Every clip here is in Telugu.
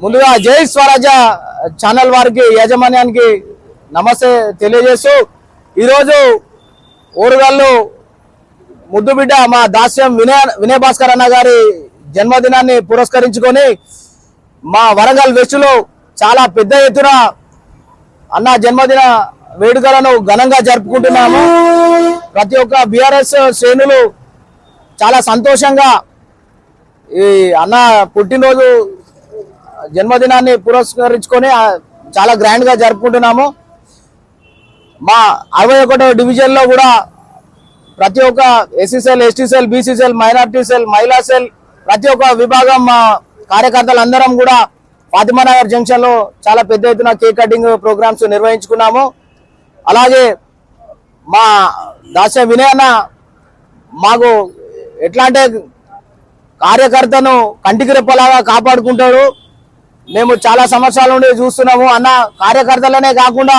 ముందుగా జై స్వరాజ్య ఛానల్ వారికి యాజమాన్యానికి నమస్తే తెలియజేస్తూ ఈరోజు ఓరుగల్లు ముద్దుబిడ్డ మా దాస్యం వినయ్ భాస్కర్ అన్న గారి జన్మదినాన్ని పురస్కరించుకొని మా వరంగల్ వెస్ట్ లో చాలా పెద్ద ఎత్తున అన్న జన్మదిన వేడుకలను ఘనంగా జరుపుకుంటున్నాము. ప్రతి ఒక్క బీఆర్ఎస్ శ్రేణులు చాలా సంతోషంగా ఈ అన్న పుట్టినరోజు జన్మదినాన్ని పురస్కరించుకొని చాలా గ్రాండ్ గా జరుపుకుంటున్నాము. మా 61వ డివిజన్ లో కూడా ప్రతి ఒక్క SC cell, ST cell, BC cell, minority cell, మహిళా సెల్ ప్రతి ఒక్క విభాగం మా కార్యకర్తలందరం కూడా ఫాతిమానగర్ జంక్షన్ లో చాలా పెద్ద ఎత్తున కేక్ కటింగ్ ప్రోగ్రామ్స్ నిర్వహించుకున్నాము. అలాగే మా దాస్య వినయ్ అన్న మాకు ఎట్లా అంటే కార్యకర్తను కంటికి రెప్పలాగా కాపాడుకుంటాడు. మేము చాలా సంవత్సరాల నుండి చూస్తున్నాము. అన్న కార్యకర్తలనే కాకుండా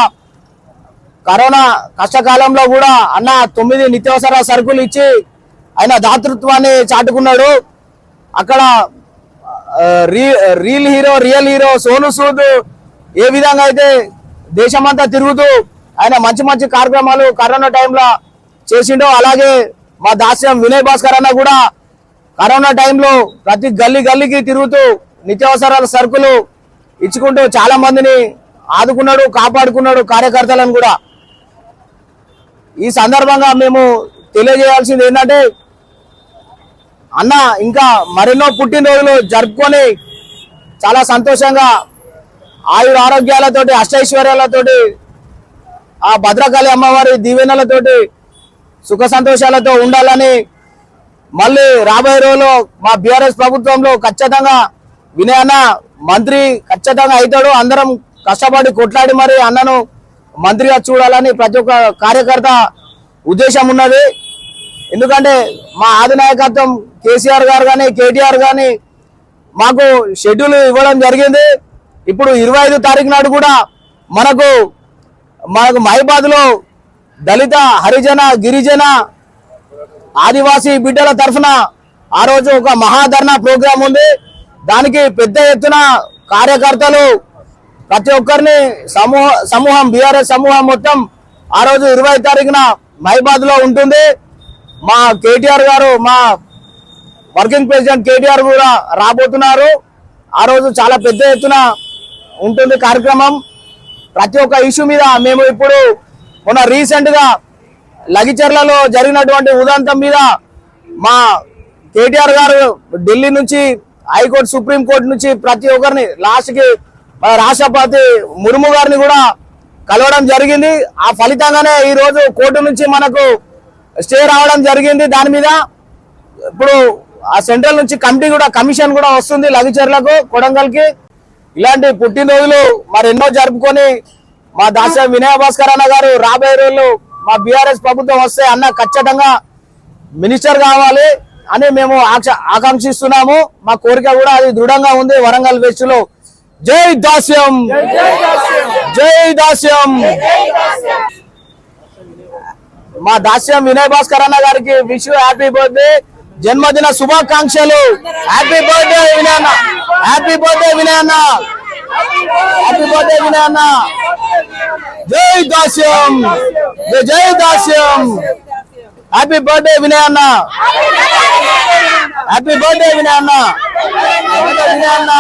కరోనా కష్టకాలంలో కూడా అన్న 9 నిత్యావసర సరుకులు ఇచ్చి ఆయన దాతృత్వాన్ని చాటుకున్నాడు. అక్కడ రియల్ హీరో సోను సూద్ ఏ విధంగా అయితే దేశమంతా తిరుగుతూ ఆయన మంచి మంచి కార్యక్రమాలు కరోనా టైంలో చేసిండో అలాగే మా దాస్యం వినయ్ భాస్కర్ అన్న కూడా కరోనా టైంలో ప్రతి గల్లీకి తిరుగుతూ నిత్యావసరాల సరుకులు ఇచ్చుకుంటూ చాలా మందిని ఆదుకున్నాడు, కాపాడుకున్నాడు కార్యకర్తలను కూడా. ఈ సందర్భంగా మేము తెలియజేయాల్సింది ఏంటంటే అన్న ఇంకా మరెన్నో పుట్టినరోజులు జరుపుకొని చాలా సంతోషంగా ఆయుర ఆరోగ్యాలతోటి అష్టైశ్వర్యాలతోటి ఆ భద్రకాళి అమ్మవారి దీవెనలతోటి సుఖ సంతోషాలతో ఉండాలని మళ్ళీ రాబోయే రోజుల్లో మా బీఆర్ఎస్ ప్రభుత్వంలో ఖచ్చితంగా వినయ్ అన్న మంత్రి ఖచ్చితంగా అవుతాడు. అందరం కష్టపడి కొట్లాడి మరి అన్నను మంత్రిగా చూడాలని ప్రతి ఒక్క కార్యకర్త ఉద్దేశం ఉన్నది. ఎందుకంటే మా అధినాయకత్వం కేసీఆర్ గారు కానీ కేటీఆర్ కానీ మాకు షెడ్యూల్ ఇవ్వడం జరిగింది. ఇప్పుడు 25 తారీఖు నాడు కూడా మనకు మహిబాద్ లో దళిత, హరిజన, గిరిజన, ఆదివాసీ బిడ్డల తరఫున ఆ రోజు ఒక మహాధర్నా ప్రోగ్రాం ఉంది. దానికి పెద్ద ఎత్తున కార్యకర్తలు ప్రతి ఒక్కరిని సమూహం బీఆర్ఎస్ సమూహం మొత్తం ఆ రోజు 20 తారీఖున మహిబాద్ లో ఉంటుంది. మా కేటీఆర్ గారు, మా వర్కింగ్ ప్రెసిడెంట్ కేటీఆర్ కూడా రాబోతున్నారు. ఆ రోజు చాలా పెద్ద ఎత్తున ఉంటుంది కార్యక్రమం. ప్రతి ఒక్క ఇష్యూ మీద మేము ఇప్పుడు మొన్న రీసెంట్ గా లగిచర్లలో జరిగినటువంటి ఉదంతం మీద మా కేటీఆర్ గారు ఢిల్లీ నుంచి హైకోర్టు, సుప్రీంకోర్టు నుంచి ప్రతి ఒక్కరిని లాస్ట్ కి మన రాష్ట్రపతి ముర్ము గారిని కూడా కలవడం జరిగింది. ఆ ఫలితంగానే ఈ రోజు కోర్టు నుంచి మనకు స్టే రావడం జరిగింది. దాని మీద ఇప్పుడు ఆ సెంట్రల్ నుంచి కమిషన్ కూడా వస్తుంది లగిచర్లకు, కొడంగల్కి. ఇలాంటి పుట్టినరోజులు మరెన్నో జరుపుకొని మా దాస్యం వినయ్ భాస్కర్ అన్న గారు రాబోయే రోజులు మా బీఆర్ఎస్ ప్రభుత్వం వస్తే అన్న ఖచ్చితంగా మినిస్టర్ కావాలి అని మేము ఆకాంక్షిస్తున్నాము. మా కోరిక కూడా అది దృఢంగా ఉంది. వరంగల్ వెస్ట్ లో జై దాస్యం, జై దాస్యం. మా దాస్యం వినయ్ భాస్కర్ అన్న గారికి విష్ హ్యాపీ బర్త్డే, జన్మదిన శుభాకాంక్షలు. హ్యాపీ బర్త్డే వినయ్ అన్న, హ్యాపీ బర్త్డే వినయ్ అన్న, హ్యాపీ బర్త్డే వినయ్ అన్న. జై దాస్యం, జై దాస్యం. హ్యాపీ బర్త్డే వినయ్ అన్న, హ్యాపీ బర్త్డే వినయ్ అన్న, వినయ్ అన్న.